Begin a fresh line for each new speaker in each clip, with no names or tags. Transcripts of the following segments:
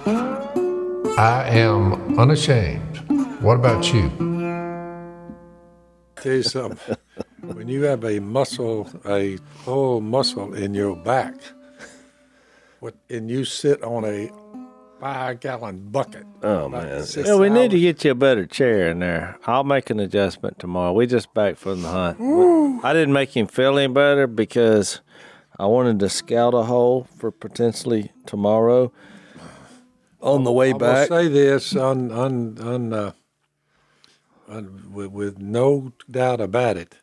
I am unashamed. What about you?
Tell you something. When you have a full muscle in your back, and you sit on a 5-gallon bucket.
Oh, man.
Yeah, we need to get you a better chair in there. I'll make an adjustment tomorrow. We just back from the hunt. I didn't make him feel any better because I wanted to scout a hole for potentially tomorrow on the way back.
I will say this with no doubt about it.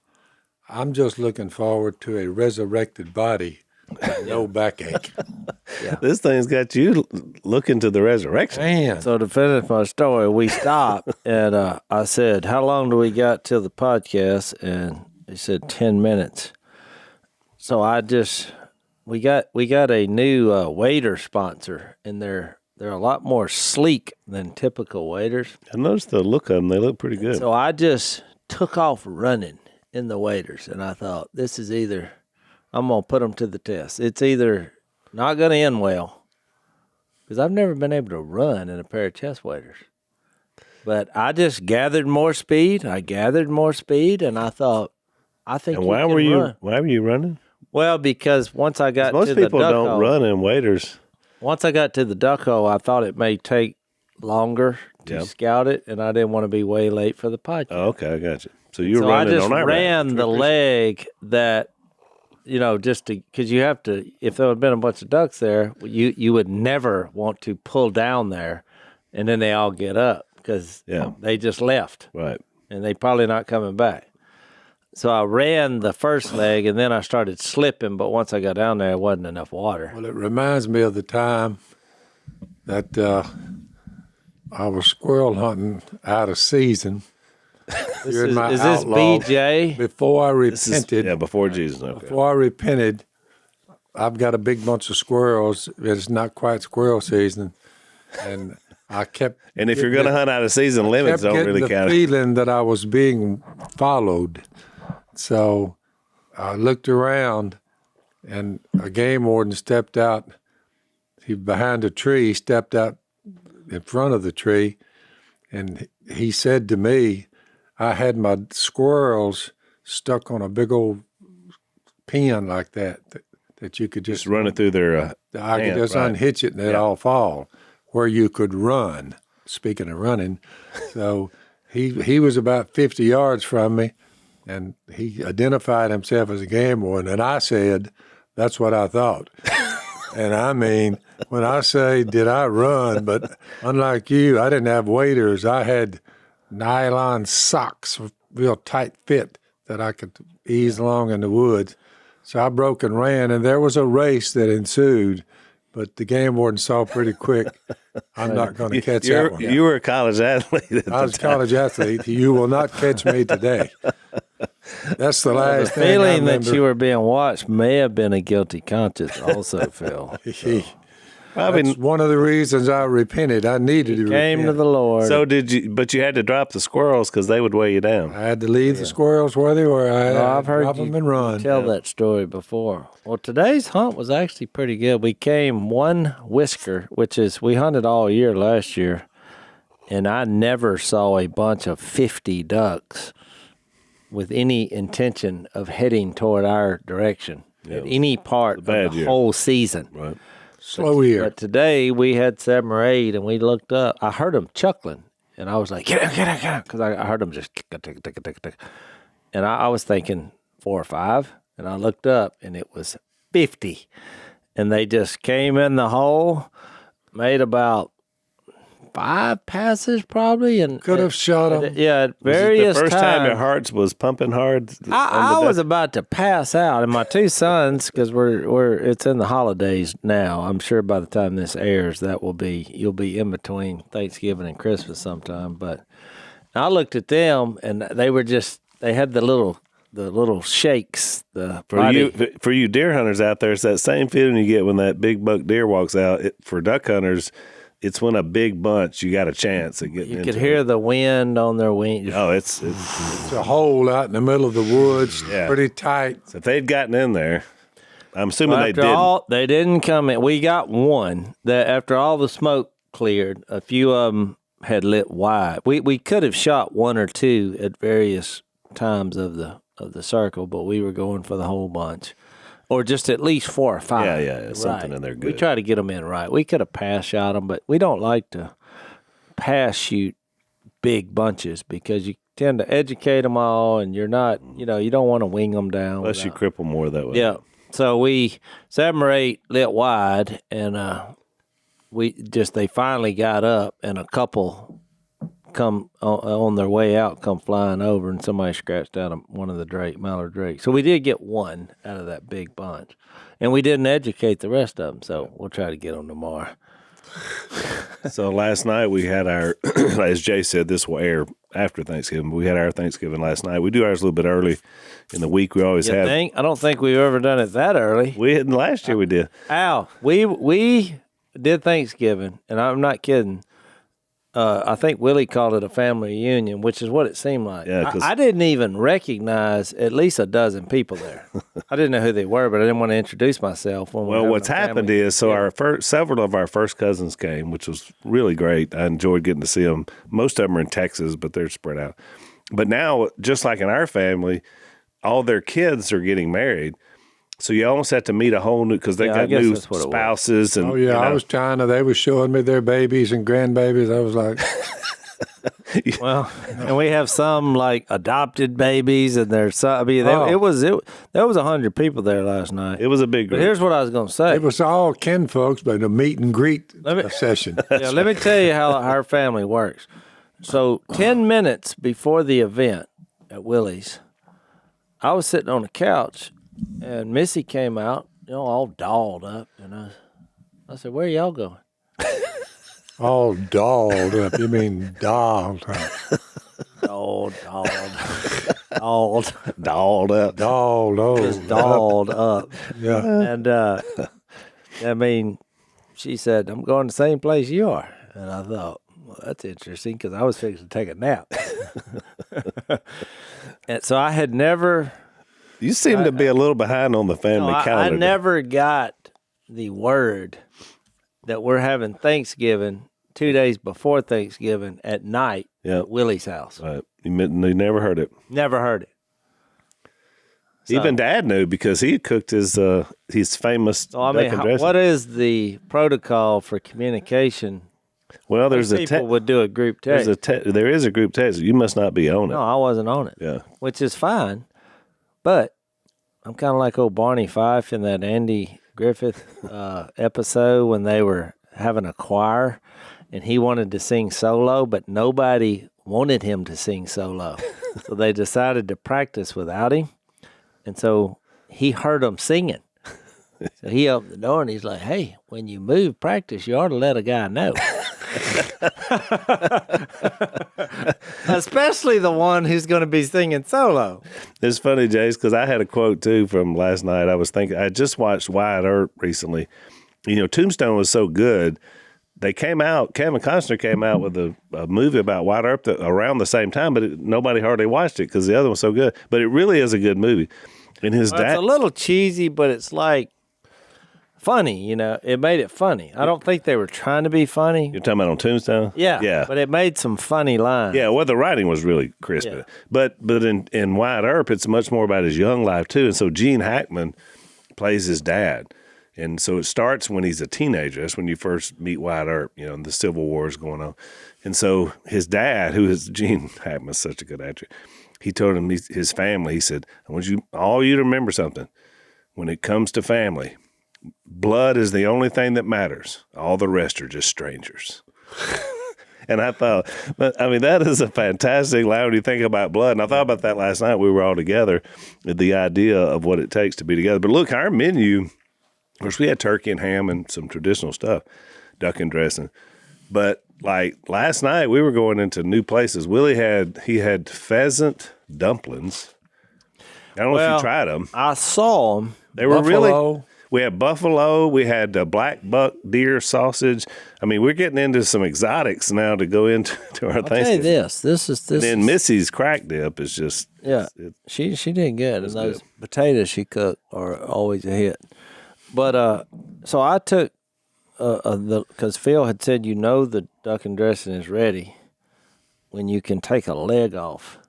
I'm just looking forward to a resurrected body with no backache.
Yeah. This thing's got you looking to the resurrection.
Man.
So to finish my story, we stopped and I said, "How long do we got till the podcast?" And he said 10 minutes. So we got a new waiter sponsor, and they're a lot more sleek than typical waiters.
I noticed the look of them; they look pretty good.
So I just took off running in the waiters, and I thought, this is either I'm gonna put them to the test. It's either not gonna end well, because I've never been able to run in a pair of chest waders. But I just gathered more speed. And I thought, I think.
And
why were
you running?
Well, because once I got to the duck hole.
Most people don't run in waders.
Once I got to the duck hole, I thought it may take longer to scout it, and I didn't want to be way late for the podcast.
Oh, okay, I got you. So you were running on that.
I just ran the leg that, just to, because you have to, if there had been a bunch of ducks there, you would never want to pull down there, and then they all get up because they just left.
Right.
And they probably not coming back. So I ran the first leg, and then I started slipping, but once I got down there, there wasn't enough water.
Well, it reminds me of the time that I was squirrel hunting out of season.
Is this BJ?
Before I repented.
Before Jesus. Okay.
Before I repented, I've got a big bunch of squirrels. It's not quite squirrel season. And I kept.
And if you're going to hunt out of season, limits don't really count.
I kept getting the feeling that I was being followed. So I looked around, and a game warden stepped out. He behind a tree, stepped out in front of the tree, and he said to me, I had my squirrels stuck on a big old pin like that you could just
run it through their
I could just unhitch it and they'd all fall, where you could run. Speaking of running, so he was about 50 yards from me, and he identified himself as a game warden, and I said, that's what I thought. And I mean, when I say did I run, but unlike you, I didn't have waders. I had nylon socks, real tight fit that I could ease along in the woods. So I broke and ran, and there was a race that ensued, but the game warden saw pretty quick, I'm not going to catch that one.
You were a college athlete.
I was a college athlete. You will not catch me today. That's the last thing I remember.
The feeling that you were being watched may have been a guilty conscience also, Phil.
That's one of the reasons I repented. I needed to repent.
Came to the Lord.
So but you had to drop the squirrels because they would weigh you down.
I had to leave the squirrels where they were.
I've heard
drop them and run.
Tell that story before. Well, today's hunt was actually pretty good. We came one whisker, we hunted all year last year, and I never saw a bunch of 50 ducks with any intention of heading toward our direction at any part of the whole season.
Right.
Slow year.
But today we had 7 or 8, and we looked up. I heard them chuckling, and I was like, get out, because I heard them just tick. And I was thinking 4 or 5, and I looked up, and it was 50. And they just came in the hole, made about 5 passes probably, and
could have shot them.
Yeah, at various times.
The first time your heart was pumping hard.
I was about to pass out, and my 2 sons, because it's in the holidays now. I'm sure by the time this airs, you'll be in between Thanksgiving and Christmas sometime. But I looked at them, and they had the little shakes.
For you deer hunters out there, it's that same feeling you get when that big buck deer walks out. For duck hunters, it's when a big bunch, you got a chance at getting into it.
You could hear the wind on their wings.
Oh, it's
a hole out in the middle of the woods, pretty tight.
So if they'd gotten in there, I'm assuming they didn't.
They didn't come in. We got one that after all the smoke cleared. A few of them had lit wide. We could have shot one or two at various times of the circle, but we were going for the whole bunch, or just at least 4 or 5.
Yeah, something in there good.
We try to get them in right. We could have pass shot them, but we don't like to pass shoot big bunches because you tend to educate them all, and you're not, you don't want to wing them down.
Unless you cripple more that way.
Yeah. So we 7 or 8 lit wide, and they finally got up, and a couple come on their way out, come flying over, and somebody scratched out one of the mallard drakes. So we did get one out of that big bunch, and we didn't educate the rest of them. So we'll try to get them tomorrow.
So last night we had our, as Jay said, this will air after Thanksgiving. But we had our Thanksgiving last night. We do ours a little bit early in the week. We always have.
I don't think we've ever done it that early.
We didn't last year. We did.
Al, we did Thanksgiving, and I'm not kidding. I think Willie called it a family reunion, which is what it seemed like.
Yeah,
I didn't even recognize at least a dozen people there. I didn't know who they were, but I didn't want to introduce myself.
Well, what's happened is, several of our first cousins came, which was really great. I enjoyed getting to see them. Most of them are in Texas, but they're spread out. But now, just like in our family, all their kids are getting married. So you almost have to meet a whole new, because they got new spouses. And,
I was they were showing me their babies and grandbabies. I was like.
Well, and we have some like adopted babies, and there's some, there was 100 people there last night.
It was a big group.
But here's what I was going to say.
It was all kin folks, but a meet and greet session.
Yeah, let me tell you how our family works. So 10 minutes before the event at Willie's, I was sitting on the couch, and Missy came out, all dolled up, and I said, "Where y'all going?"
All dolled up. You mean dolled up?
Dolled up.
Dolled
Just dolled up.
Yeah.
And she said, "I'm going the same place you are." And I thought, well, that's interesting, because I was fixing to take a nap. And so I had never.
You seem to be a little behind on the family calendar.
I never got the word that we're having Thanksgiving 2 days before Thanksgiving at night at Willie's house.
Right. You never heard it.
Never heard it. So,
even Dad knew, because he cooked his famous duck and dressing.
What is the protocol for communication?
Well,
people would do a group text.
There is a group text. You must not be on it.
No, I wasn't on it.
Yeah.
Which is fine. But I'm kind of like old Barney Fife in that Andy Griffith episode when they were having a choir, and he wanted to sing solo, but nobody wanted him to sing solo. So they decided to practice without him. And so he heard them singing. So he opened the door, and he's like, "Hey, when you move practice, you ought to let a guy know." Especially the one who's going to be singing solo.
It's funny, Jace, because I had a quote too from last night. I was thinking, I just watched Wyatt Earp recently. Tombstone was so good. Kevin Costner came out with a movie about Wyatt Earp around the same time, but nobody hardly watched it because the other one's so good. But it really is a good movie. And his dad. It's
a little cheesy, but it's like funny, it made it funny. I don't think they were trying to be funny.
You're talking about on Tombstone?
Yeah. But it made some funny lines.
Yeah, well, the writing was really crisp. Yeah. But in Wyatt Earp, it's much more about his young life, too. And so Gene Hackman plays his dad. And so it starts when he's a teenager. That's when you first meet Wyatt Earp, and the Civil War is going on. And so his dad, who is Gene Hackman, such a good actor, he told him, his family, he said, "I want all you to remember something. When it comes to family, blood is the only thing that matters. All the rest are just strangers." And I thought, that is a fantastic line when you think about blood. And I thought about that last night. We were all together, the idea of what it takes to be together. But look, our menu, of course, we had turkey and ham and some traditional stuff, duck and dressing. But like last night, we were going into new places. Willie had pheasant dumplings. I don't know if you tried them.
I saw them.
They were really. We had buffalo. We had black buck deer sausage. We're getting into some exotics now to go into our Thanksgiving.
I'll tell you this.
And then Missy's crack dip is just.
Yeah, she did good. And those potatoes she cooked are always a hit. But so I took because Phil had said, the duck and dressing is ready when you can take a leg off.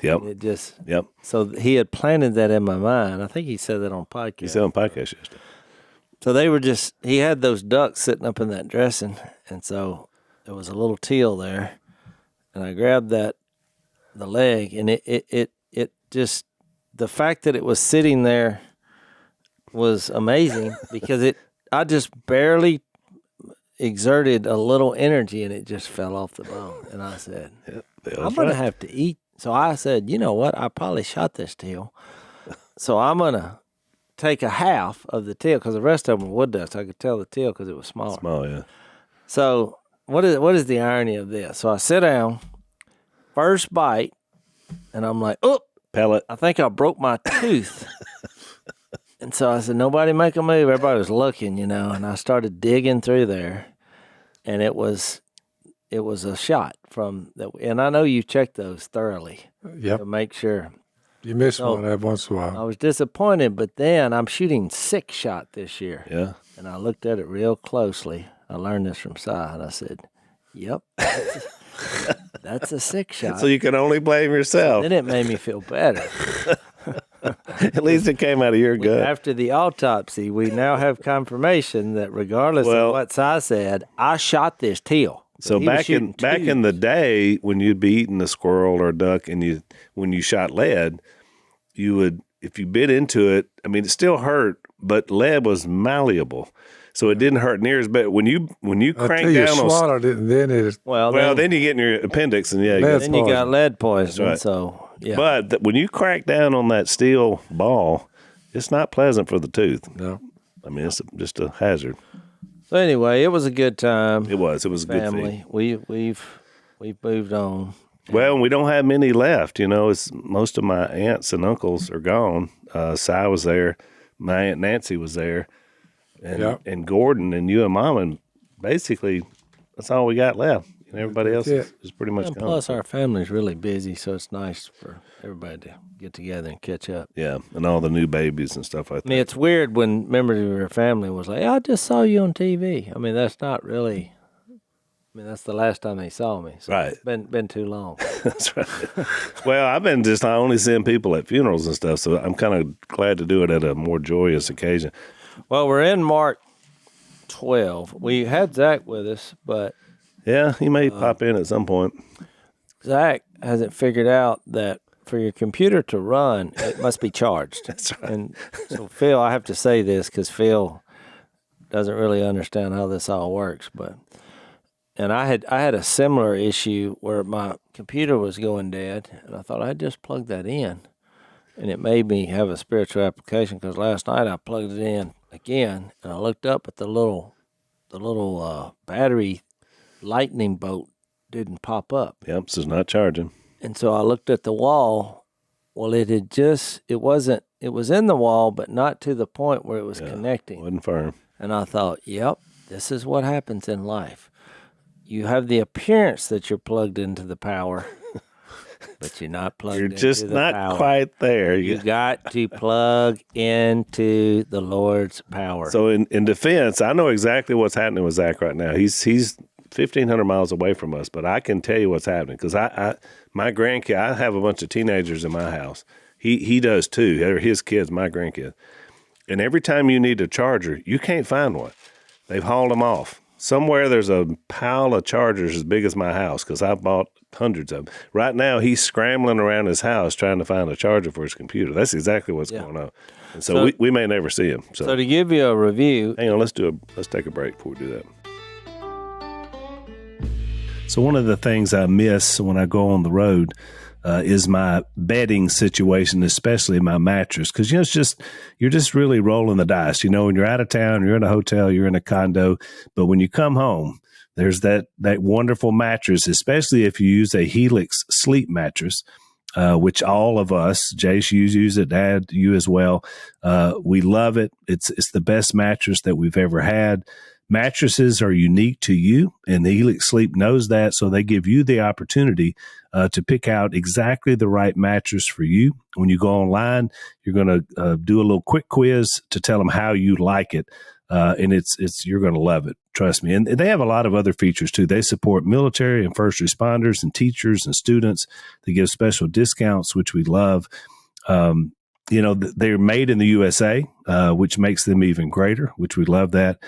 Yep.
It just.
Yep.
So he had planted that in my mind. I think he said that on podcast.
He said on podcast yesterday.
So he had those ducks sitting up in that dressing, and so there was a little teal there, and I grabbed the leg, and it just, the fact that it was sitting there was amazing because I just barely exerted a little energy, and it just fell off the bone. And I said, I'm going to have to eat. So I said, you know what? I probably shot this teal. So I'm going to take a half of the teal because the rest of them were wood ducks. I could tell the teal because it was smaller.
Small, yeah.
So what is the irony of this? So I sit down, first bite, and I'm like, oh,
pellet.
I think I broke my tooth. And so I said, nobody make a move. Everybody was looking, and I started digging through there, and it was a shot from that. And I know you checked those thoroughly to make sure.
You miss one every once in a while.
I was disappointed, but then I'm shooting 6-shot this year.
Yeah.
And I looked at it real closely. I learned this from Si, and I said, yep, that's a 6-shot.
So you can only blame yourself.
Then it made me feel better.
At least it came out of your gut.
After the autopsy, we now have confirmation that regardless of what Si said, I shot this teal.
So back in the day, when you'd be eating a squirrel or a duck, and when you shot lead, you would, if you bit into it, I mean, it still hurt, but lead was malleable, so it didn't hurt near as bad. When you crank down on
swallowed it, and then it.
Then you get in your appendix, and
you got lead poisoning. Right. So yeah,
but when you crack down on that steel ball, it's not pleasant for the tooth.
No,
I mean it's just a hazard.
So anyway, it was a good time.
It was a good
family. We've moved on.
Well, we don't have many left. It's most of my aunts and uncles are gone. Si was there, my Aunt Nancy was there, and Gordon and you and Mom, and basically that's all we got left. And everybody else is pretty much gone.
Plus, our family's really busy, so it's nice for everybody to get together and catch up.
Yeah, and all the new babies and stuff like that.
I mean, it's weird when members of your family was like, I just saw you on TV. I mean, that's not really... that's the last time they saw me. So
right.
It's been too long.
That's right. Well, I've been just only seeing people at funerals and stuff, so I'm kind of glad to do it at a more joyous occasion.
Well, we're in Mark 12. We had Zach with us, but...
Yeah, he may pop in at some point.
Zach hasn't figured out that for your computer to run, it must be charged.
That's right.
And so, Phil, I have to say this because Phil doesn't really understand how this all works. And I had a similar issue where my computer was going dead, and I thought I'd just plug that in. And it made me have a spiritual application because last night I plugged it in again, and I looked up at the little battery lightning bolt didn't pop up.
Yep, so it's not charging.
And so I looked at the wall. Well, it was in the wall, but not to the point where it was connecting.
Wasn't firm. And
I thought, yep, this is what happens in life. You have the appearance that you're plugged into the power, but you're not plugged into the power.
You're just not quite there.
You got to plug into the Lord's power.
So in defense, I know exactly what's happening with Zach right now. He's 1,500 miles away from us, but I can tell you what's happening because my grandkid, I have a bunch of teenagers in my house. He does too. They're his kids, my grandkids. And every time you need a charger, you can't find one. They've hauled them off. Somewhere there's a pile of chargers as big as my house because I bought hundreds of them. Right now, he's scrambling around his house trying to find a charger for his computer. That's exactly what's going on. And so we may never see him. So
to give you a review.
Hang on, let's take a break before we do that. So one of the things I miss when I go on the road is my bedding situation, especially my mattress, because you're just really rolling the dice. When you're out of town, you're in a hotel, you're in a condo, but when you come home, there's that wonderful mattress, especially if you use a Helix sleep mattress, which all of us, Jase, you use it, Dad, you as well. We love it. It's the best mattress that we've ever had. Mattresses are unique to you, and the Helix Sleep knows that, so they give you the opportunity to pick out exactly the right mattress for you. When you go online, you're going to do a little quick quiz to tell them how you like it. and it's you're going to love it. Trust me. And they have a lot of other features too. They support military and first responders and teachers and students. They give special discounts, which we love. They're made in the USA, which makes them even greater, which we love that.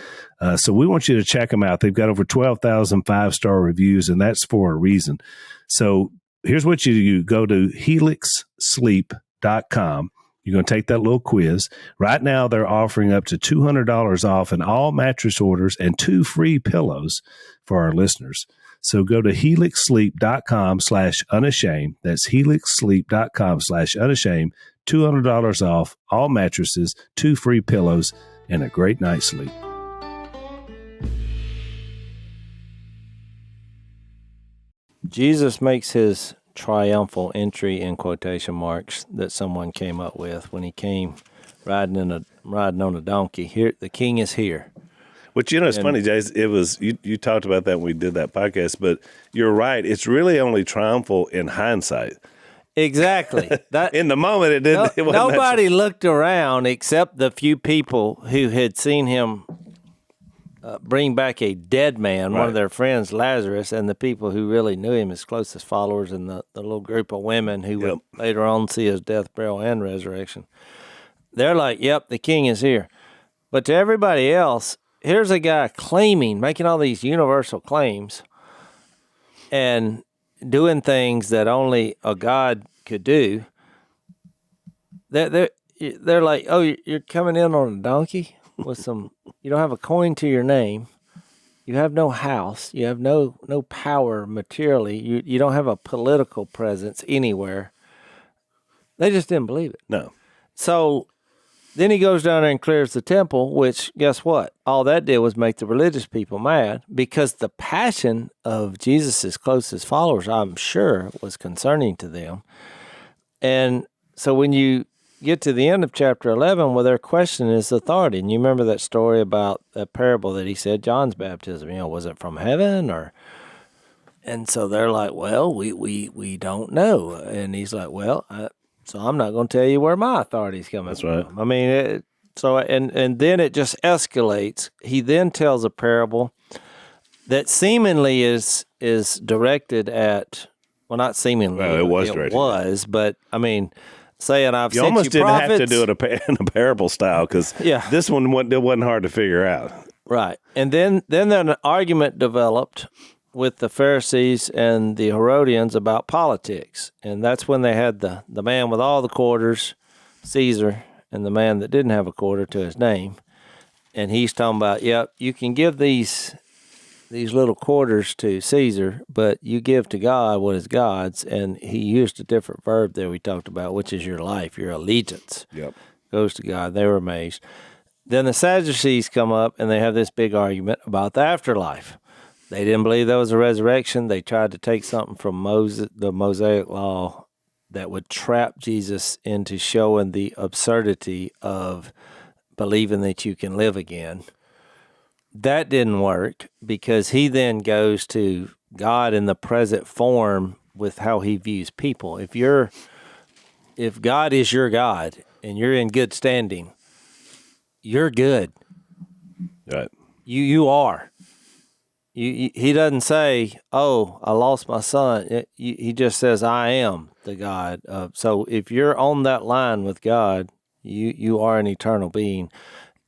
So we want you to check them out. They've got over 12,000 5-star reviews, and that's for a reason. So here's what you do. Go to helixsleep.com. You're going to take that little quiz. Right now, they're offering up to $200 off in all mattress orders and 2 free pillows for our listeners. So go to helixsleep.com/unashamed. That's helixsleep.com/unashamed. $200 off all mattresses, 2 free pillows, and a great night's sleep.
Jesus makes his triumphal entry in quotation marks that someone came up with when he came riding on a donkey. Here, the king is here.
Which, it's funny, Jase, it was, you talked about that when we did that podcast, but you're right. It's really only triumphal in hindsight.
Exactly. That,
in the moment, it didn't. It wasn't
nobody looked around except the few people who had seen him bring back a dead man,
right.
One of their friends, Lazarus, and the people who really knew him, his closest followers, and the little group of women who would later on see his death, burial, and resurrection. They're like, yep, the king is here. But to everybody else, here's a guy making all these universal claims and doing things that only a God could do. They're like, oh, you're coming in on a donkey with some, you don't have a coin to your name. You have no house. You have no power materially. You don't have a political presence anywhere. They just didn't believe it.
No.
So then he goes down there and clears the temple, which, guess what? All that did was make the religious people mad because the passion of Jesus' closest followers, I'm sure, was concerning to them. And so when you get to the end of chapter 11, well, their question is authority. And you remember that story about that parable that he said, John's baptism, was it from heaven or... And so they're like, well, we don't know. And he's like, well, so I'm not going to tell you where my authority is coming
That's
from.
right.
I mean, and then it just escalates. He then tells a parable that seemingly is directed at, well, not seemingly.
Well, it was directed.
It was, but I mean, saying I've
You
sent
almost
you
didn't
prophets.
have to do it in a parable style because this one wasn't hard to figure out.
Right. And then an argument developed with the Pharisees and the Herodians about politics. And that's when they had the man with all the quarters, Caesar, and the man that didn't have a quarter to his name. And he's talking about, you can give these little quarters to Caesar, but you give to God what is God's. And he used a different verb there we talked about, which is your life, your allegiance.
Yep.
Goes to God. They were amazed. Then the Sadducees come up, and they have this big argument about the afterlife. They didn't believe there was a resurrection. They tried to take something from the Mosaic law that would trap Jesus into showing the absurdity of believing that you can live again. That didn't work because he then goes to God in the present form with how he views people. If God is your God and you're in good standing, you're good.
Right.
You are. He doesn't say, "Oh, I lost my son." He just says, "I am the God." So if you're on that line with God, you are an eternal being.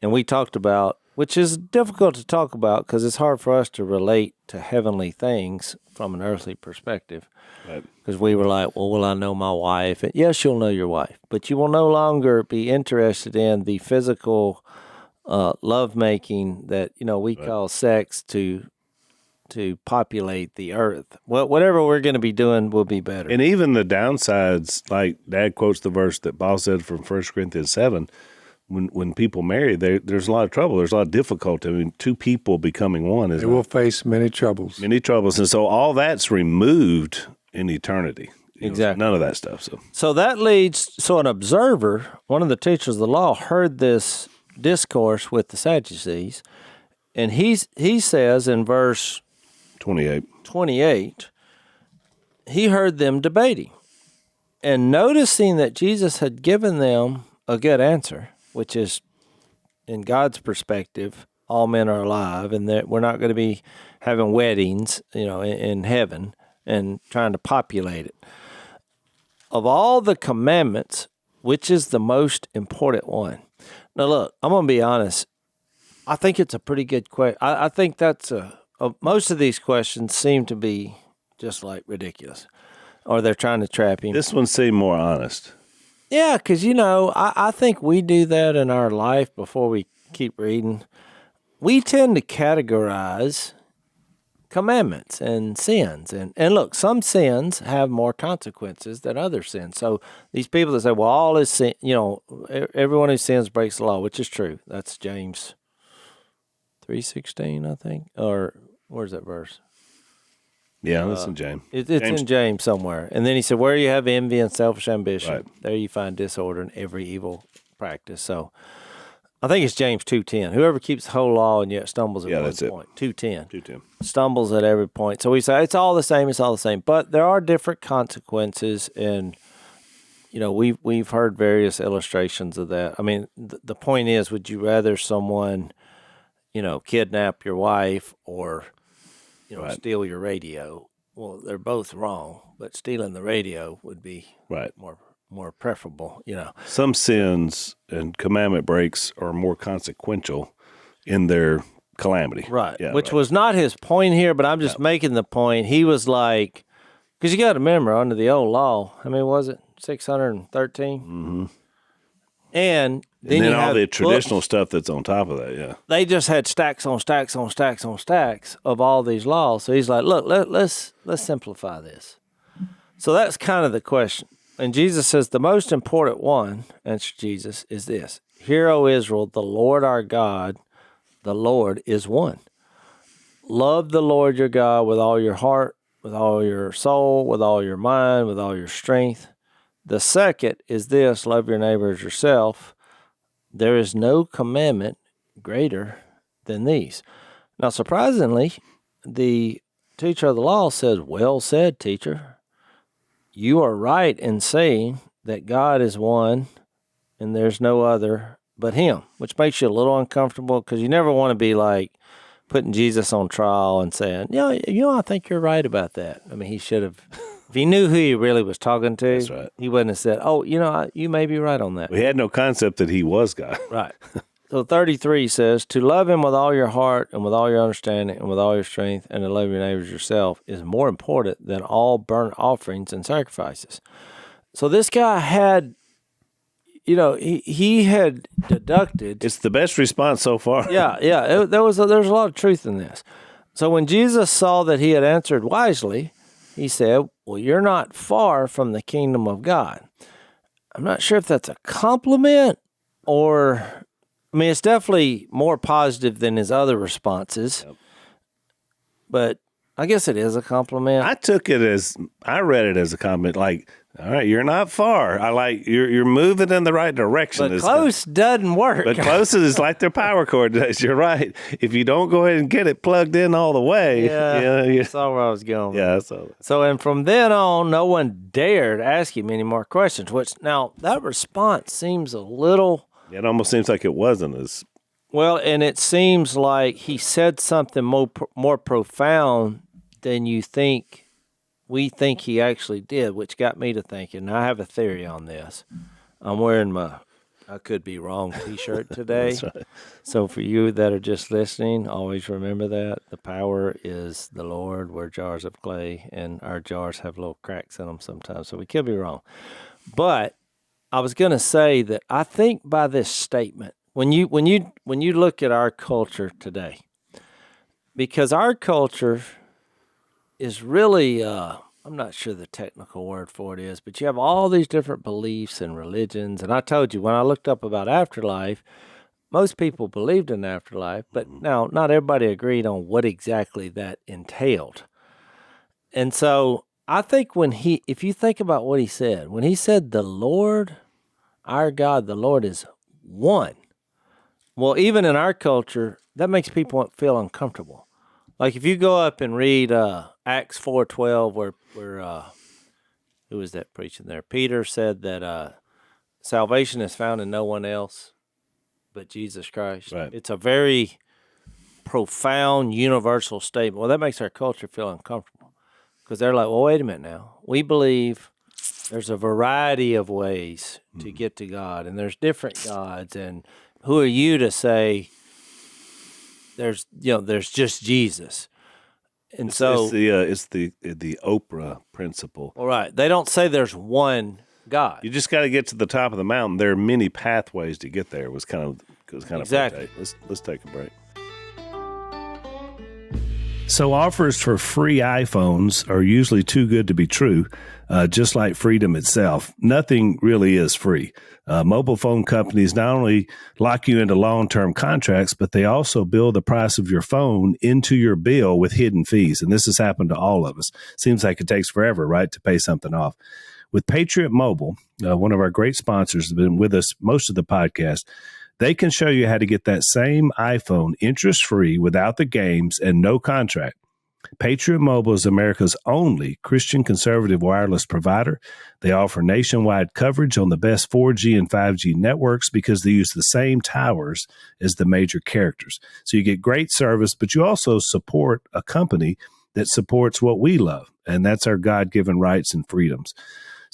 And we talked about, which is difficult to talk about because it's hard for us to relate to heavenly things from an earthly perspective.
Right.
Because we were like, well, will I know my wife? And yes, you'll know your wife, but you will no longer be interested in the physical lovemaking that we call sex to populate the earth. Well, whatever we're going to be doing will be better.
And even the downsides, like Dad quotes the verse that Paul said from 1 Corinthians 7, when people marry, there's a lot of trouble. There's a lot of difficulty. I mean, two people becoming one is...
They will face many troubles.
Many troubles. And so all that's removed in eternity.
Exactly.
None of that stuff.
So that leads... So an observer, one of the teachers of the law, heard this discourse with the Sadducees, and he says in verse 28, he heard them debating. And noticing that Jesus had given them a good answer, which is in God's perspective, all men are alive, and that we're not going to be having weddings, in heaven and trying to populate it. Of all the commandments, which is the most important one? Now, look, I'm going to be honest. I think it's a pretty good question. I think that's most of these questions seem to be just like ridiculous, or they're trying to trap him.
This one seemed more honest.
Yeah, because, I think we do that in our life before we keep reading. We tend to categorize commandments and sins. And look, some sins have more consequences than other sins. So these people that say, well, all is sin, everyone who sins breaks the law, which is true. That's James 3:16, I think. Or where's that verse?
Yeah, that's in James.
It's in James somewhere. And then he said, where you have envy and selfish ambition,
right,
there you find disorder and every evil practice. So I think it's James 2:10. Whoever keeps the whole law and yet stumbles at one point. 2:10.
2:10.
Stumbles at every point. So we say it's all the same. But there are different consequences, and we've heard various illustrations of that. I mean, the point is, would you rather someone, kidnap your wife or
right,
steal your radio? Well, they're both wrong, but stealing the radio would be
right,
more preferable,
Some sins and commandment breaks are more consequential in their calamity.
Right,
yeah,
which
right.
was not his point here, but I'm just making the point. He was like, because you got to remember, under the old law, how many was it? 613?
Mm-hmm.
And then
you
you
all
have
the traditional stuff that's on top of that, yeah.
They just had stacks on stacks on stacks on stacks of all these laws. So he's like, look, let's simplify this. So that's kind of the question. And Jesus says the most important one, answered Jesus, is this. Hear, O Israel, the Lord our God, the Lord is one. Love the Lord your God with all your heart, with all your soul, with all your mind, with all your strength. The second is this, love your neighbor as yourself. There is no commandment greater than these. Now, surprisingly, the teacher of the law says, well said, teacher. You are right in saying that God is one and there's no other but him, which makes you a little uncomfortable because you never want to be like putting Jesus on trial and saying, I think you're right about that. I mean, he should have, if he knew who he really was talking to,
That's right,
he wouldn't have said, you may be right on that.
we had no concept that he was God.
Right. So 33 says, to love him with all your heart and with all your understanding and with all your strength and to love your neighbors yourself is more important than all burnt offerings and sacrifices. So this guy had, he had deducted.
It's the best response so far.
Yeah. There was a lot of truth in this. So when Jesus saw that he had answered wisely, he said, well, you're not far from the kingdom of God. I'm not sure if that's a compliment or... I mean, it's definitely more positive than his other responses, but I guess it is a compliment.
I read it as a compliment, like, all right, you're not far. I like, you're moving in the right direction.
But close doesn't work.
But close is like their power cord days. You're right. If you don't go ahead and get it plugged in all the way.
Yeah, that's all where I was going.
Yeah, that's all.
So, and from then on, no one dared ask him any more questions, which now that response seems a little...
It almost seems like it wasn't as...
Well, and it seems like he said something more profound than we think he actually did, which got me to thinking. I have a theory on this. I'm wearing my I could be wrong t-shirt today.
That's right.
So for you that are just listening, always remember that. The power is the Lord. We're jars of clay, and our jars have little cracks in them sometimes, so we could be wrong. But I was going to say that I think by this statement, when you look at our culture today, because our culture is really, I'm not sure the technical word for it is, but you have all these different beliefs and religions. And I told you, when I looked up about afterlife, most people believed in afterlife, but now not everybody agreed on what exactly that entailed. And so I think if you think about what he said, when he said the Lord, our God, the Lord is one. Well, even in our culture, that makes people feel uncomfortable. Like if you go up and read Acts 4:12, where who was that preaching there? Peter said that salvation is found in no one else. but Jesus Christ.
Right.
It's a very profound, universal statement. Well, that makes our culture feel uncomfortable because they're like, well, wait a minute now. We believe there's a variety of ways to get to God, and there's different gods, and who are you to say there's just Jesus? And
It's the Oprah principle.
all right, they don't say there's one God.
You just got to get to the top of the mountain. There are many pathways to get there. Was kind of
Exactly.
Let's take a break. So offers for free iPhones are usually too good to be true, just like freedom itself. Nothing really is free. Mobile phone companies not only lock you into long-term contracts, but they also bill the price of your phone into your bill with hidden fees. And this has happened to all of us. Seems like it takes forever, right, to pay something off. With Patriot Mobile, one of our great sponsors has been with us most of the podcast. They can show you how to get that same iPhone interest-free without the games and no contract. Patriot Mobile is America's only Christian conservative wireless provider. They offer nationwide coverage on the best 4G and 5G networks because they use the same towers as the major carriers. So you get great service, but you also support a company that supports what we love, and that's our God-given rights and freedoms.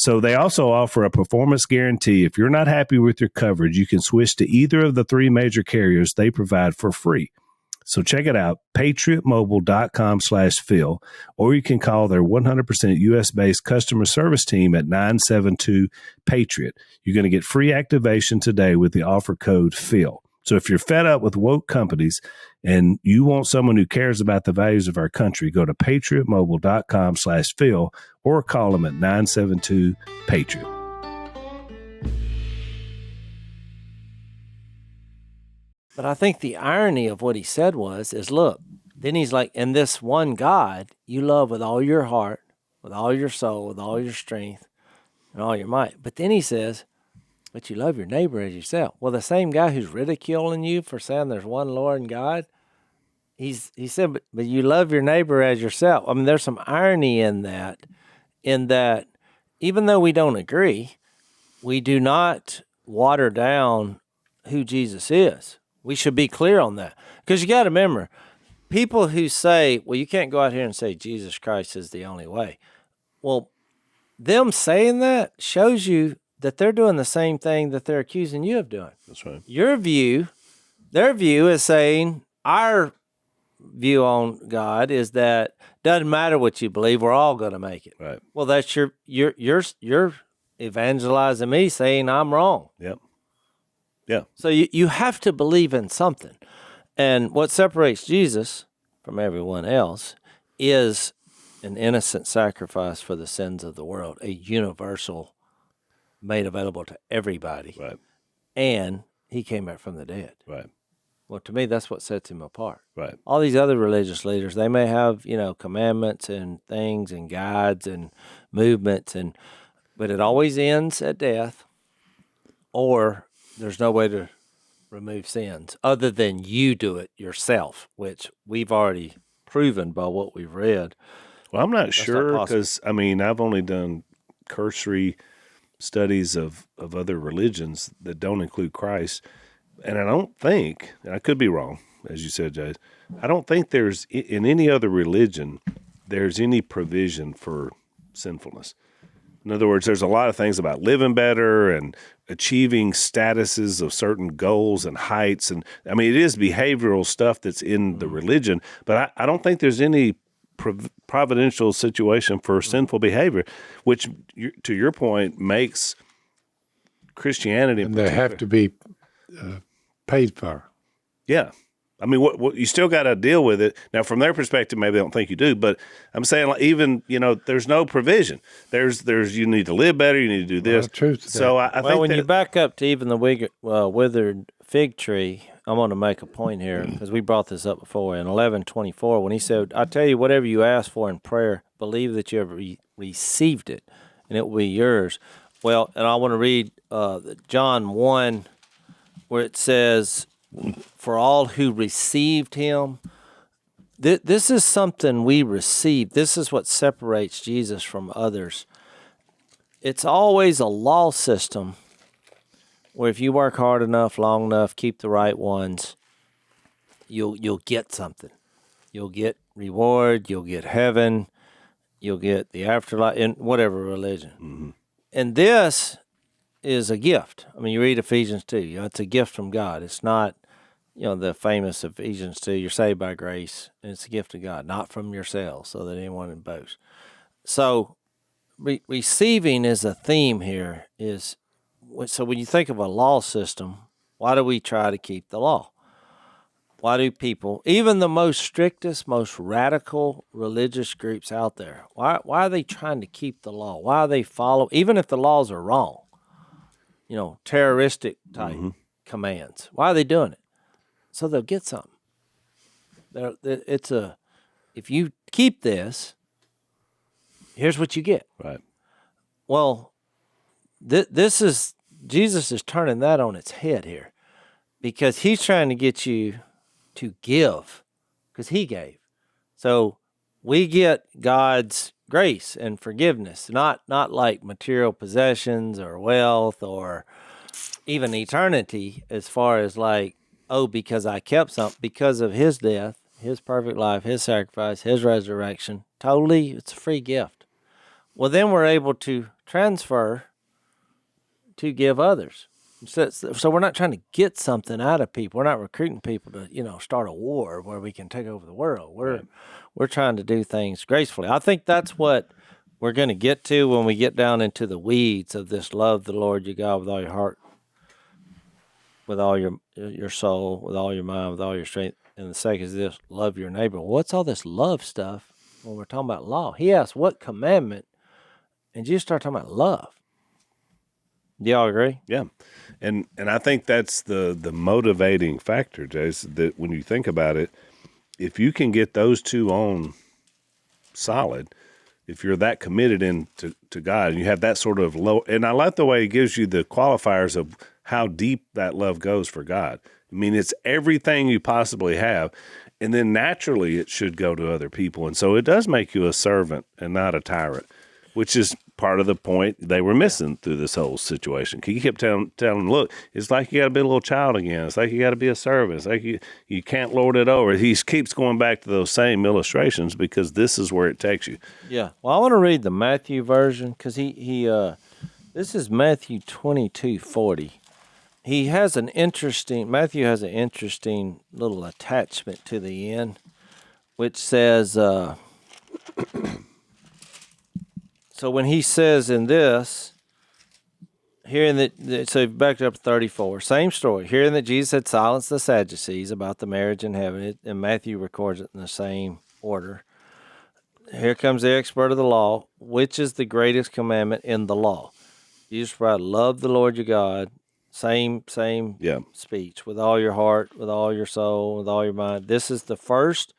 So they also offer a performance guarantee. If you're not happy with your coverage, you can switch to either of the three major carriers they provide for free. So check it out, patriotmobile.com/Phil, or you can call their 100% U.S.-based customer service team at 972-PATRIOT. You're going to get free activation today with the offer code Phil. So if you're fed up with woke companies and you want someone who cares about the values of our country, go to patriotmobile.com/Phil or call them at 972-PATRIOT.
But I think the irony of what he said is look, then he's like, and this one God you love with all your heart, with all your soul, with all your strength, and all your might. But then he says, but you love your neighbor as yourself. Well, the same guy who's ridiculing you for saying there's one Lord and God, he said, but you love your neighbor as yourself. I mean, there's some irony in that even though we don't agree, we do not water down who Jesus is. We should be clear on that. Because you got to remember, people who say, well, you can't go out here and say Jesus Christ is the only way. Well, them saying that shows you that they're doing the same thing that they're accusing you of doing.
That's right.
Their view is saying our view on God is that doesn't matter what you believe, we're all going to make it.
Right.
Well, that's you're evangelizing me saying I'm wrong.
Yep. Yeah.
So you have to believe in something. And what separates Jesus from everyone else is an innocent sacrifice for the sins of the world, a universal made available to everybody.
Right.
And he came back from the dead.
Right.
Well, to me, that's what sets him apart.
Right.
All these other religious leaders, they may have, commandments and things and guides and movements, but it always ends at death, or there's no way to remove sins other than you do it yourself, which we've already proven by what we've read.
Well, I'm not sure because, I've only done cursory studies of other religions that don't include Christ. And I don't think, and I could be wrong, as you said, Jay, I don't think there's, in any other religion, there's any provision for sinfulness. In other words, there's a lot of things about living better and achieving statuses of certain goals and heights. And it is behavioral stuff that's in the religion, but I don't think there's any providential situation for sinful behavior, which, to your point, makes Christianity.
And they have to be paid for.
Yeah. What you still got to deal with it. Now, from their perspective, maybe they don't think you do, but I'm saying even, there's no provision. There's you need to live better, you need to do this.
Truth to
so I think
when you back up to even the withered fig tree, I'm going to make a point here because we brought this up before in 11:24 when he said, I tell you, whatever you ask for in prayer, believe that you have received it and it will be yours. Well, and I want to read John 1 where it says, for all who received him. This is something we receive. This is what separates Jesus from others. It's always a law system where if you work hard enough, long enough, keep the right ones, you'll get something. You'll get reward. You'll get heaven. You'll get the afterlife in whatever religion. Mm-hmm. And this is a gift. I mean, you read Ephesians 2. It's a gift from God. It's not, the famous Ephesians 2, you're saved by grace, and it's a gift of God, not from yourselves, so that anyone can boast. So receiving is a theme here. So when you think of a law system, why do we try to keep the law? Why do people, even the most strictest, most radical religious groups out there, why are they trying to keep the law? Why are they even if the laws are wrong, terroristic type commands? Why are they doing it? So they'll get something. If you keep this, here's what you get.
Right.
Well, Jesus is turning that on its head here, because he's trying to get you to give, because he gave. So we get God's grace and forgiveness, not like material possessions or wealth or even eternity, as far as like, because I kept something, because of his death, his perfect life, his sacrifice, his resurrection. Totally, it's a free gift. Well, then we're able to transfer to give others. So we're not trying to get something out of people. We're not recruiting people to, start a war where we can take over the world. We're trying to do things gracefully. I think that's what we're going to get to when we get down into the weeds of this: love the Lord your God with all your heart, with all your soul, with all your mind, with all your strength. And the second is this: love your neighbor. What's all this love stuff when we're talking about law? He asks, what commandment? And you start talking about love. Do y'all agree?
Yeah. And I think that's the motivating factor, Jase, that when you think about it, if you can get those two on solid, if you're that committed to God and you have that sort of low, and I like the way he gives you the qualifiers of how deep that love goes for God. I mean, it's everything you possibly have, and then naturally it should go to other people. And so it does make you a servant and not a tyrant, which is part of the point they were missing through this whole situation. He kept telling them, look, it's like you got to be a little child again. It's like you got to be a servant. It's like you can't lord it over. He keeps going back to those same illustrations because this is where it takes you.
Yeah. Well, I want to read the Matthew version, because this is Matthew 22:40. Matthew has an interesting little attachment to the end, which says, so when he says in this, so back up to 34, same story. Hearing that Jesus had silenced the Sadducees about the marriage in heaven, and Matthew records it in the same order. Here comes the expert of the law. Which is the greatest commandment in the law? Jesus replied, love the Lord your God. Same speech, with all your heart, with all your soul, with all your mind. This is the first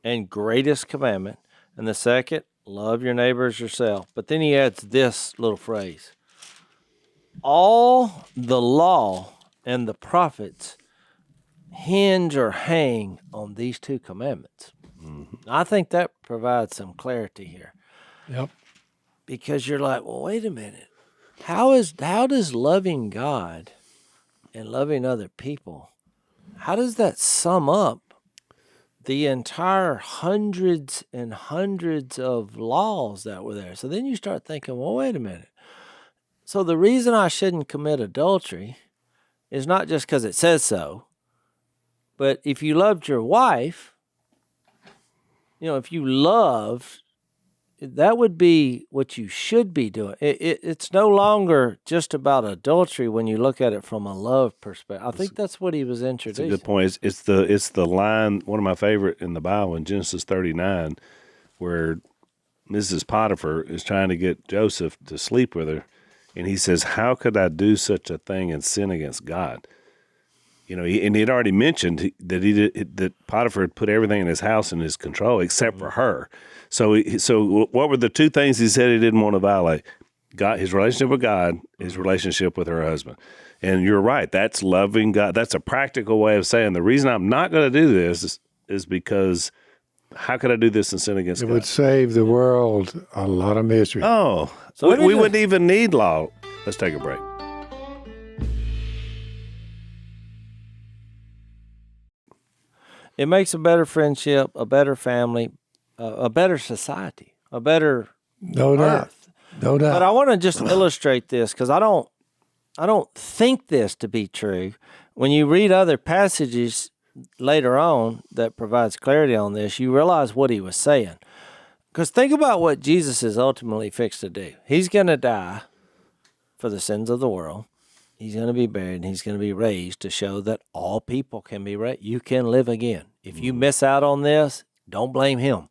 and greatest commandment. And the second, love your neighbor as yourself. But then he adds this little phrase: all the law and the prophets hinge or hang on these two commandments. Mm-hmm. I think that provides some clarity here.
Yep.
Because you're like, well, wait a minute. How does loving God and loving other people, how does that sum up the entire hundreds and hundreds of laws that were there? So then you start thinking, well, wait a minute. So the reason I shouldn't commit adultery is not just because it says so, but if you loved your wife, if you loved, that would be what you should be doing. It's no longer just about adultery when you look at it from a love perspective. I think that's what he was introducing.
That's a good point. It's the line, one of my favorite in the Bible, in Genesis 39, where Mrs. Potiphar is trying to get Joseph to sleep with her, and he says, how could I do such a thing and sin against God? And he had already mentioned that Potiphar had put everything in his house in his control except for her. So what were the two things he said he didn't want to violate? God, his relationship with God, his relationship with her husband. And you're right, that's loving God. That's a practical way of saying the reason I'm not going to do this is because how could I do this and sin against God?
It would save the world a lot of misery.
Oh, so we wouldn't even need law. Let's take a break.
It makes a better friendship, a better family, a better society, a better
No doubt.
earth.
No doubt.
But I want to just illustrate this because I don't think this to be true. When you read other passages later on that provides clarity on this, you realize what he was saying. Because think about what Jesus is ultimately fixed to do. He's going to die for the sins of the world. He's going to be buried, and he's going to be raised to show that all people can be raised. You can live again. If you miss out on this, don't blame him.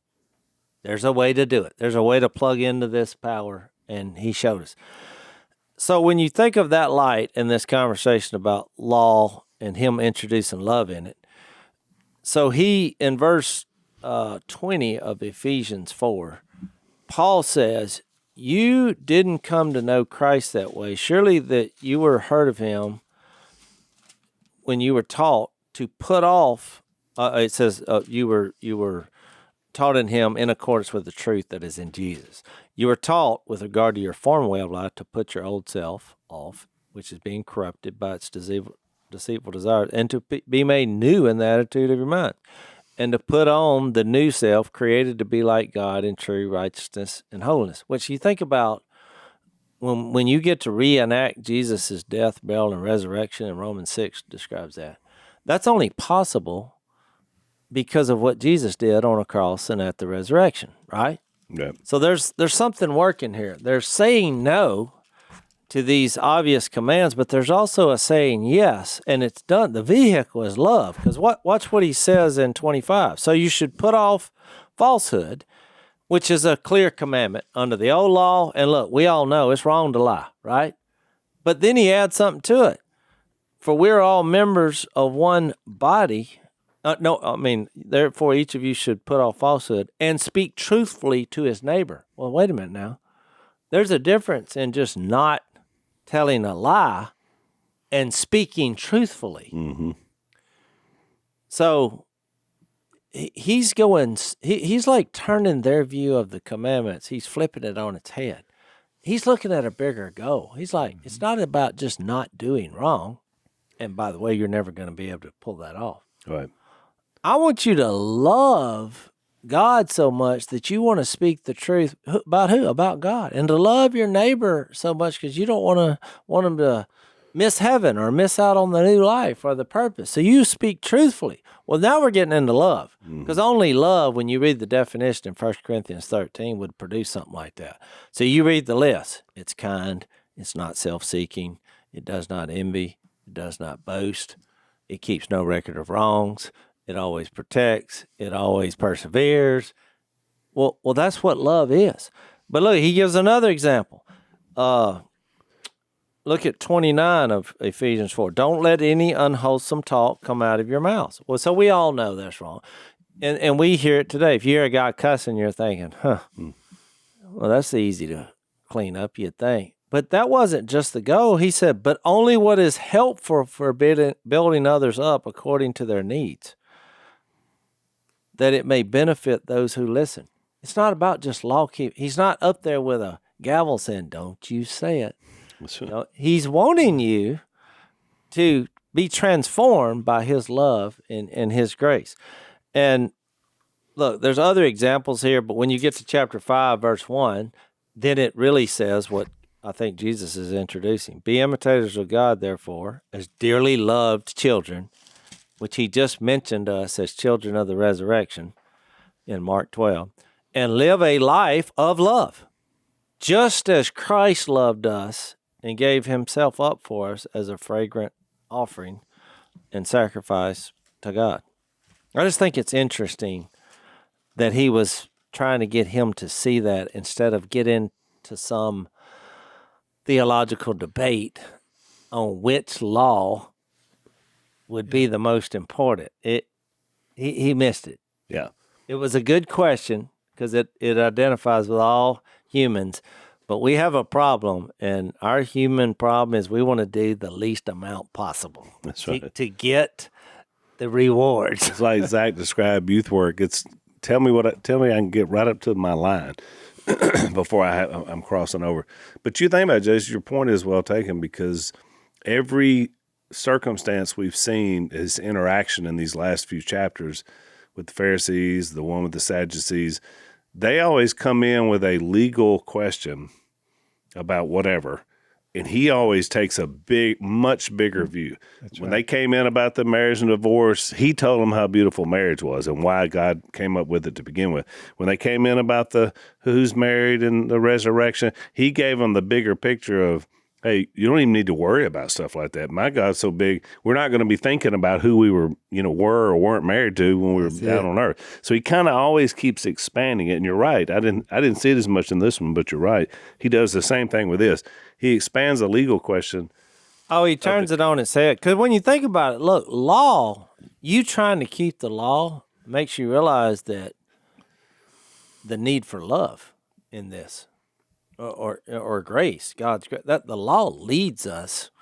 There's a way to do it. There's a way to plug into this power, and he showed us. So when you think of that light in this conversation about law and him introducing love in it, so he, in verse 20 of Ephesians 4, Paul says, you didn't come to know Christ that way. Surely that you were heard of him when you were taught to put off, it says you were taught in him in accordance with the truth that is in Jesus. You were taught with regard to your former way of life to put your old self off, which is being corrupted by its deceitful desires, and to be made new in the attitude of your mind, and to put on the new self created to be like God in true righteousness and holiness. Which you think about when you get to reenact Jesus' death, burial, and resurrection, and Romans 6 describes that. That's only possible because of what Jesus did on a cross and at the resurrection, right?
Yeah.
So there's something working here. They're saying no to these obvious commands, but there's also a saying yes, and it's done. The vehicle is love, because watch what he says in 25. So you should put off falsehood, which is a clear commandment under the old law. And look, we all know it's wrong to lie, right? But then he adds something to it. For we're all members of one body. Therefore each of you should put off falsehood and speak truthfully to his neighbor. Well, wait a minute now. There's a difference in just not telling a lie and speaking truthfully.
Mm-hmm.
So he's like turning their view of the commandments. He's flipping it on its head. He's looking at a bigger goal. He's like, it's not about just not doing wrong. And by the way, you're never going to be able to pull that off.
Right.
I want you to love God so much that you want to speak the truth about who? About God. And to love your neighbor so much because you don't want them to miss heaven or miss out on the new life or the purpose. So you speak truthfully. Well, now we're getting into love, because only love, when you read the definition in 1 Corinthians 13, would produce something like that. So you read the list. It's kind. It's not self-seeking. It does not envy. It does not boast. It keeps no record of wrongs. It always protects. It always perseveres. Well, that's what love is. But look, he gives another example. Look at 29 of Ephesians 4. Don't let any unwholesome talk come out of your mouths. Well, so we all know that's wrong. And we hear it today. If you hear a guy cussing, you're thinking, well, that's easy to clean up, you'd think. But that wasn't just the goal. He said, but only what is helpful for building others up according to their needs, that it may benefit those who listen. It's not about just law keeping. He's not up there with a gavel saying, don't you say it. No, he's wanting you to be transformed by his love and his grace. And look, there's other examples here, but when you get to chapter 5, verse 1, then it really says what I think Jesus is introducing. Be imitators of God, therefore, as dearly loved children, which he just mentioned us as children of the resurrection in Mark 12, and live a life of love, just as Christ loved us and gave himself up for us as a fragrant offering and sacrifice to God. I just think it's interesting that he was trying to get him to see that instead of get into some theological debate on which law would be the most important. He missed it.
Yeah.
It was a good question because it identifies with all humans, but we have a problem, and our human problem is we want to do the least amount possible.
That's right.
To get the rewards.
It's like Zach described youth work. It's tell me I can get right up to my line before I'm crossing over. But you think about it, Jason, your point is well taken, because every circumstance we've seen his interaction in these last few chapters with the Pharisees, the one with the Sadducees, they always come in with a legal question about whatever. And he always takes a much bigger view. When they came in about the marriage and divorce, he told them how beautiful marriage was and why God came up with it to begin with. When they came in about the who's married and the resurrection, he gave them the bigger picture of, hey, you don't even need to worry about stuff like that. My God's so big, we're not going to be thinking about who we were or weren't married to when we were down on earth. So he kind of always keeps expanding it. And you're right. I didn't see it as much in this one, but you're right. He does the same thing with this. He expands a legal question.
Oh, he turns it on its head. Because when you think about it, look, law, you trying to keep the law makes you realize that the need for love in this. Or grace, God's grace. That the law leads us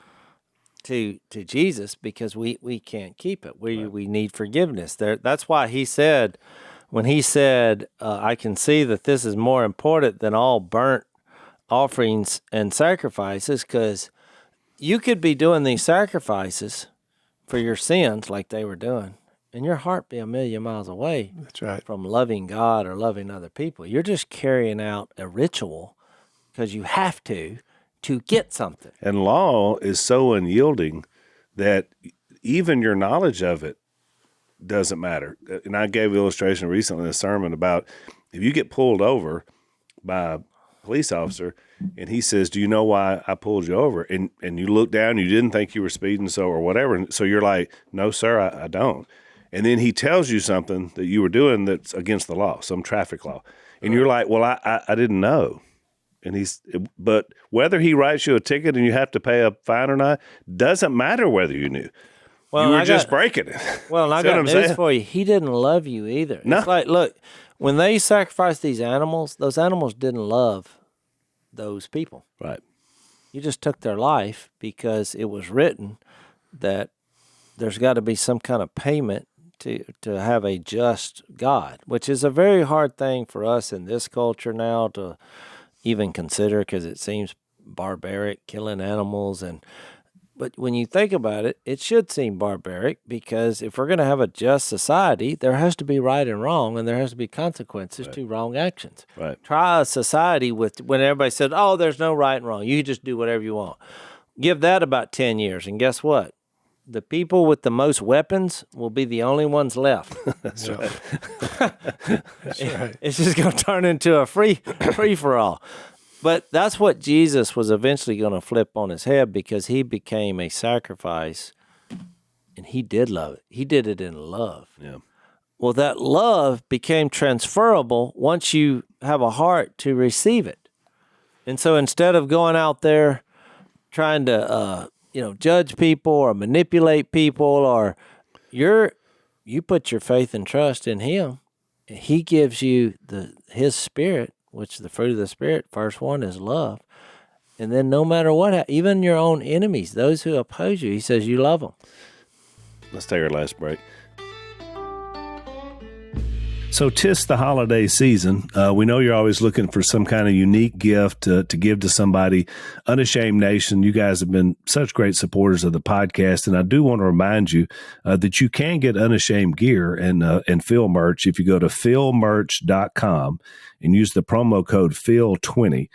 to Jesus because we can't keep it. We need forgiveness. That's why he said, when he said, I can see that this is more important than all burnt offerings and sacrifices, because you could be doing these sacrifices for your sins like they were doing, and your heart be a million miles away.
That's right.
From loving God or loving other people. You're just carrying out a ritual because you have to get something.
And law is so unyielding that even your knowledge of it doesn't matter. And I gave an illustration recently in a sermon about if you get pulled over by a police officer and he says, do you know why I pulled you over? And you look down, you didn't think you were speeding, or whatever. And so you're like, no, sir, I don't. And then he tells you something that you were doing that's against the law, some traffic law. And you're like, well, I didn't know. But whether he writes you a ticket and you have to pay a fine or not, doesn't matter whether you knew. Well, you were just breaking it.
Well, and I got news for you. He didn't love you either. No. It's like, look, when they sacrificed these animals, those animals didn't love those people.
Right.
You just took their life because it was written that there's got to be some kind of payment to have a just God, which is a very hard thing for us in this culture now to even consider, because it seems barbaric, killing animals. But when you think about it, it should seem barbaric, because if we're going to have a just society, there has to be right and wrong, and there has to be consequences to wrong actions.
Right.
Try a society when everybody said, oh, there's no right and wrong, you just do whatever you want. Give that about 10 years, and guess what? The people with the most weapons will be the only ones left.
That's right.
That's right.
It's just going to turn into a free for all. But that's what Jesus was eventually going to flip on his head, because he became a sacrifice, and he did love it. He did it in love.
Yeah.
Well, that love became transferable once you have a heart to receive it. And so instead of going out there trying to judge people or manipulate people, or you put your faith and trust in him, and he gives you his spirit, which the fruit of the Spirit, first one is love. And then no matter what, even your own enemies, those who oppose you, he says you love them.
Let's take our last break. So 'tis the holiday season. We know you're always looking for some kind of unique gift to give to somebody. Unashamed Nation, you guys have been such great supporters of the podcast, and I do want to remind you that you can get Unashamed gear and Phil merch if you go to philmerch.com and use the promo code PHIL20.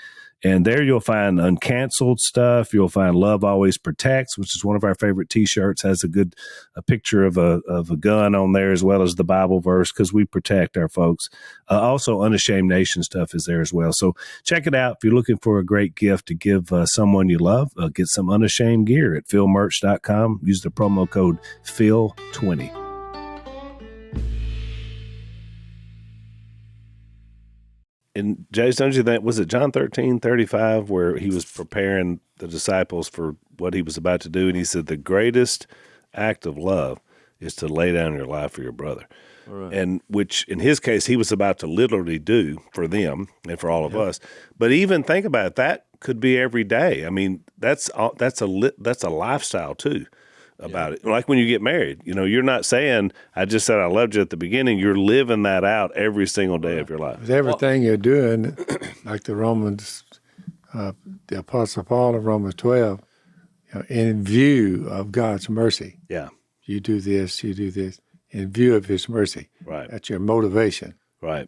And there you'll find uncanceled stuff. You'll find Love Always Protects, which is one of our favorite T-shirts. Has a picture of a gun on there, as well as the Bible verse, because we protect our folks. Also, Unashamed Nation stuff is there as well. So check it out. If you're looking for a great gift to give someone you love, get some Unashamed gear at philmerch.com. Use the promo code PHIL20. And Jase, don't you think, was it John 13:35, where he was preparing the disciples for what he was about to do? And he said, the greatest act of love is to lay down your life for your brother. Right. And which in his case, he was about to literally do for them and for all of us. But even think about it, that could be every day. I mean, that's a lifestyle too. About it. Like when you get married, you're not saying, I just said I loved you at the beginning. You're living that out every single day of your life.
With everything you're doing, like the Apostle Paul in Romans 12, in view of God's mercy.
Yeah.
You do this, in view of his mercy.
Right.
That's your motivation.
Right.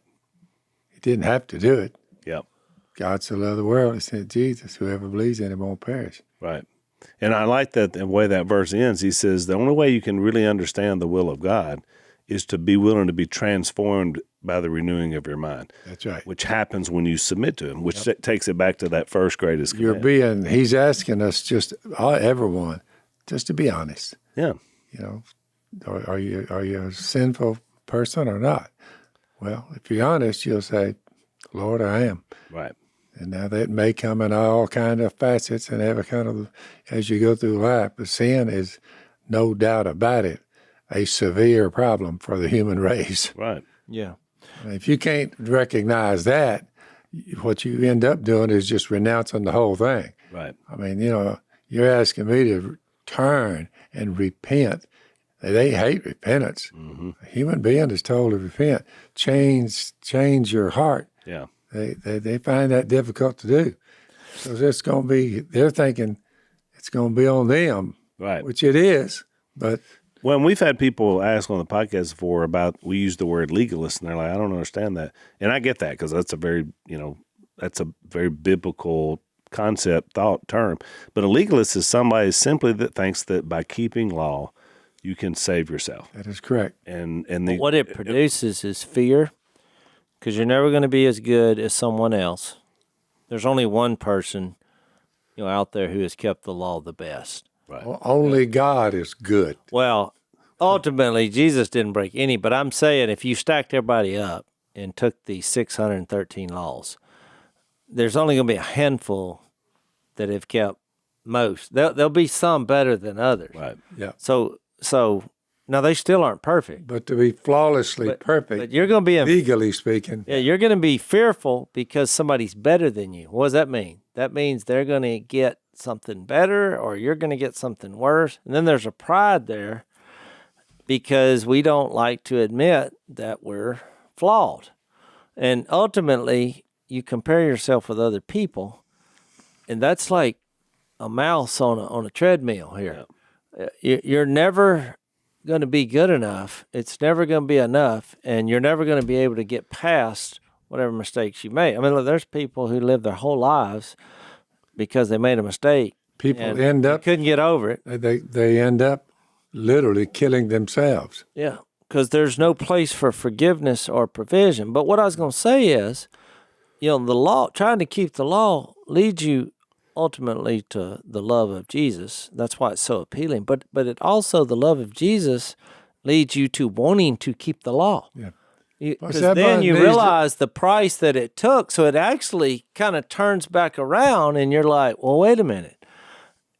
He didn't have to do it.
Yep.
God so loved the world, he sent Jesus. Whoever believes in him won't perish.
Right. And I like that the way that verse ends. He says the only way you can really understand the will of God is to be willing to be transformed by the renewing of your mind.
That's right.
Which happens when you submit to him, which takes it back to that first greatest command.
He's asking us everyone, just to be honest.
Yeah.
Are you a sinful person or not? Well, if you're honest, you'll say, Lord, I am.
Right.
And now that may come in all kind of facets and every kind of, as you go through life, but sin is no doubt about it, a severe problem for the human race.
Right.
Yeah.
If you can't recognize that, what you end up doing is just renouncing the whole thing.
Right.
I mean, you're asking me to turn and repent. They hate repentance. Mm-hmm. A human being is told to repent. Change your heart.
Yeah.
They find that difficult to do. So it's going to be, they're thinking it's going to be on them.
Right.
Which it is, but.
Well, we've had people ask on the podcast before about, we use the word legalist, and they're like, I don't understand that. And I get that because that's a very biblical concept, thought, term. But a legalist is somebody simply that thinks that by keeping law, you can save yourself.
That is correct.
And
what it produces is fear, because you're never going to be as good as someone else. There's only one person, out there who has kept the law the best.
Right.
Only God is good.
Well, ultimately, Jesus didn't break any, but I'm saying if you stacked everybody up and took the 613 laws, there's only going to be a handful that have kept most. There'll be some better than others.
Right.
Yeah.
So now they still aren't perfect.
But to be flawlessly perfect,
but you're going to be
legally speaking.
Yeah, you're going to be fearful because somebody's better than you. What does that mean? That means they're going to get something better or you're going to get something worse. And then there's a pride there because we don't like to admit that we're flawed. And ultimately, you compare yourself with other people, and that's like a mouse on a treadmill here. Yeah. You're never going to be good enough. It's never going to be enough, and you're never going to be able to get past whatever mistakes you make. I mean, look, there's people who live their whole lives because they made a mistake.
People end up
couldn't get over it.
They end up literally killing themselves.
Yeah, because there's no place for forgiveness or provision. But what I was going to say is, the law, trying to keep the law leads you ultimately to the love of Jesus. That's why it's so appealing. But it also, the love of Jesus leads you to wanting to keep the law.
Yeah.
Because then you realize the price that it took. So it actually kind of turns back around and you're like, well, wait a minute.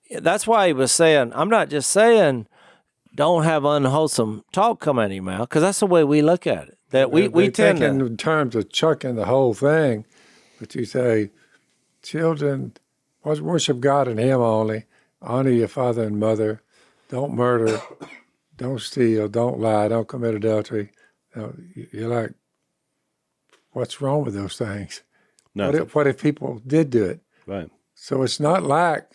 That's why he was saying, I'm not just saying don't have unwholesome talk come out of your mouth, because that's the way we look at it. That we tend to.
In terms of chucking the whole thing, but you say, children, worship God and Him only, honor your father and mother, don't murder, don't steal, don't lie, don't commit adultery. You're like, what's wrong with those things? What if people did do it?
Right.
So it's not like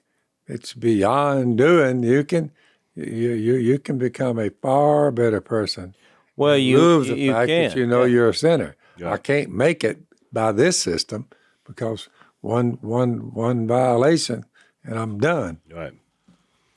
it's beyond doing. You can become a far better person.
Well,
lose the fact that you're a sinner.
Yeah.
I can't make it by this system because one violation and I'm done.
Right.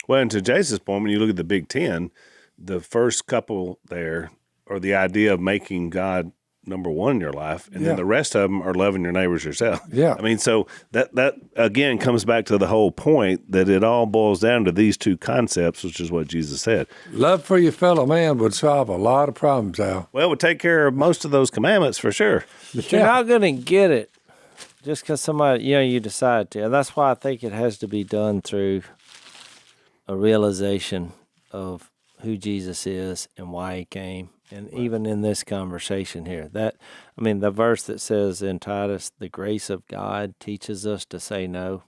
Well, and to Jase's point, when you look at the Big Ten, the first couple there are the idea of making God number one in your life, and then the rest of them are loving your neighbors yourself.
Yeah.
I mean, so that again comes back to the whole point that it all boils down to these two concepts, which is what Jesus said.
Love for your fellow man would solve a lot of problems, Al.
Well, it would take care of most of those commandments for sure.
But you're not going to get it just because somebody, you decide to. And that's why I think it has to be done through a realization of who Jesus is and why He came. And even in this conversation here, the verse that says in Titus, the grace of God teaches us to say no.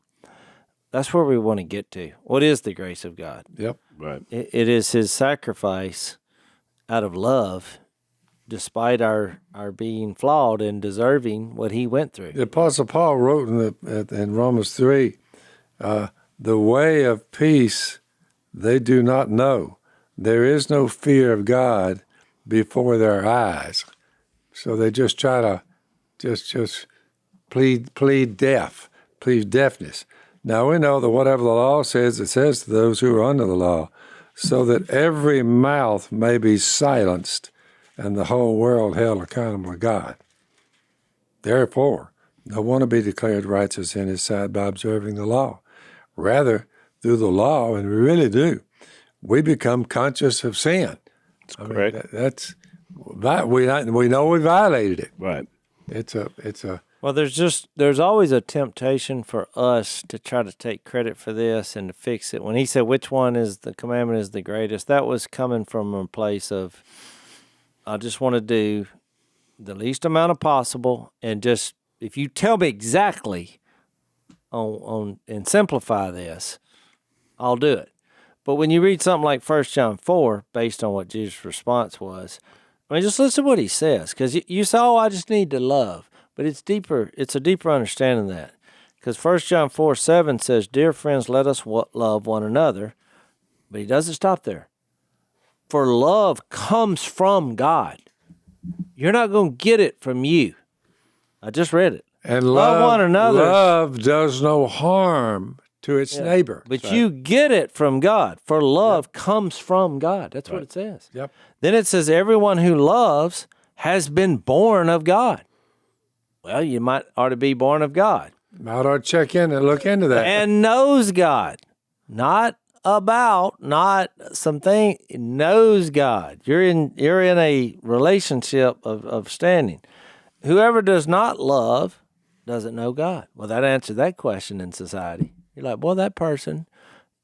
That's where we want to get to. What is the grace of God?
Yep.
Right.
It is His sacrifice out of love, despite our being flawed and deserving what He went through.
The Apostle Paul wrote in Romans 3, the way of peace they do not know. There is no fear of God before their eyes. So they just try to just plead deafness. Now we know that whatever the law says, it says to those who are under the law, so that every mouth may be silenced and the whole world held accountable to God. Therefore, no one will be declared righteous in his sight by observing the law. Rather, through the law, and we really do, we become conscious of sin.
That's correct.
We know we violated it.
Right.
It's a.
Well, there's always a temptation for us to try to take credit for this and to fix it. When he said which one is the commandment is the greatest, that was coming from a place of, I just want to do the least amount of possible, and just if you tell me exactly on and simplify this, I'll do it. But when you read something like 1 John 4, based on what Jesus' response was, I mean, just listen to what he says, because you say, oh, I just need to love. But it's deeper. It's a deeper understanding of that. Because 1 John 4:7 says, dear friends, let us love one another. But he doesn't stop there. For love comes from God. You're not going to get it from you. I just read it.
And
love one another.
Love does no harm to its neighbor.
But you get it from God. For love comes from God. That's what it says.
Yep.
Then it says, everyone who loves has been born of God. Well, you ought to be born of God.
Might ought to check in and look into that.
And knows God. Not something, knows God. You're in a relationship of standing. Whoever does not love doesn't know God. Well, that answers that question in society. You're like, boy, that person,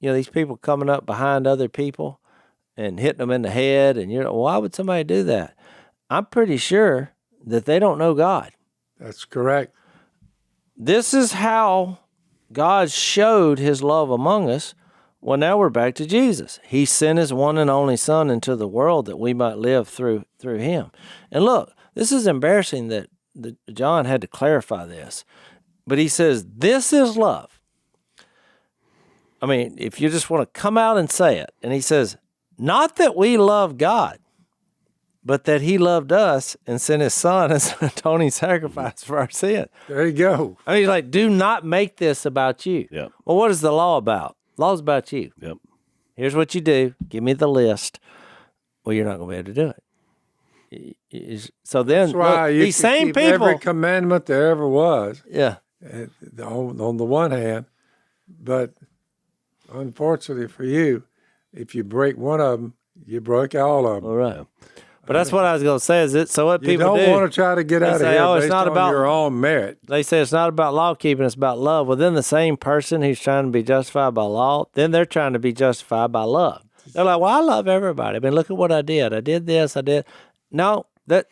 these people coming up behind other people and hitting them in the head, and you're like, why would somebody do that? I'm pretty sure that they don't know God.
That's correct.
This is how God showed his love among us. Well, now we're back to Jesus. He sent his one and only Son into the world that we might live through him. And look, this is embarrassing that John had to clarify this. But he says, this is love. I mean, if you just want to come out and say it. And he says, not that we love God, but that he loved us and sent his Son as an atoning sacrifice for our sin.
There you go.
I mean, he's like, do not make this about you.
Yep.
Well, what is the law about? Law's about you.
Yep.
Here's what you do. Give me the list. Well, you're not going to be able to do it. So then,
That's why
look,
you
these
can
same
keep
people.
every commandment there ever was.
Yeah.
On the one hand, but unfortunately for you, if you break one of them, you break all of them.
All right. But that's what I was going to say. Is it so? What
You
people
don't
do?
want to try to get out of
say,
here
oh, it's
based
not
on
about
your own merit.
They say it's not about law keeping; it's about love. Well, then the same person who's trying to be justified by law, then they're trying to be justified by love. They're like, "Well, I love everybody. I mean, look at what I did. I did this. I did." No, that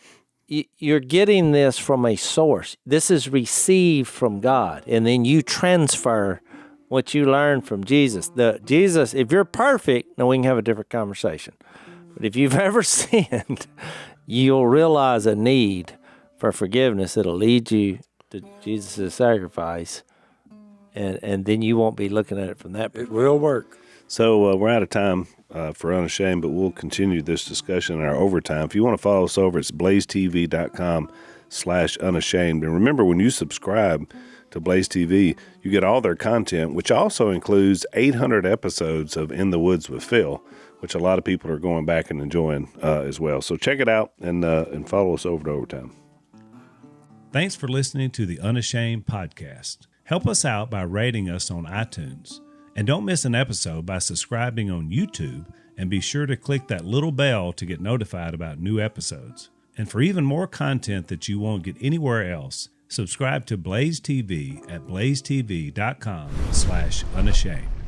you're getting this from a source. This is received from God, and then you transfer what you learned from Jesus. Jesus, if you're perfect, then we can have a different conversation. But if you've ever sinned, you'll realize a need for forgiveness. It'll lead you to Jesus' sacrifice, and then you won't be looking at it from that perspective.
It will work.
So we're out of time for Unashamed, but we'll continue this discussion in our overtime. If you want to follow us over, it's blazetv.com/unashamed. And remember, when you subscribe to Blaze TV, you get all their content, which also includes 800 episodes of In the Woods with Phil, which a lot of people are going back and enjoying as well. So check it out and follow us over to Overtime.
Thanks for listening to the Unashamed podcast. Help us out by rating us on iTunes. And don't miss an episode by subscribing on YouTube, and be sure to click that little bell to get notified about new episodes. And for even more content that you won't get anywhere else, subscribe to Blaze TV at blazetv.com/unashamed.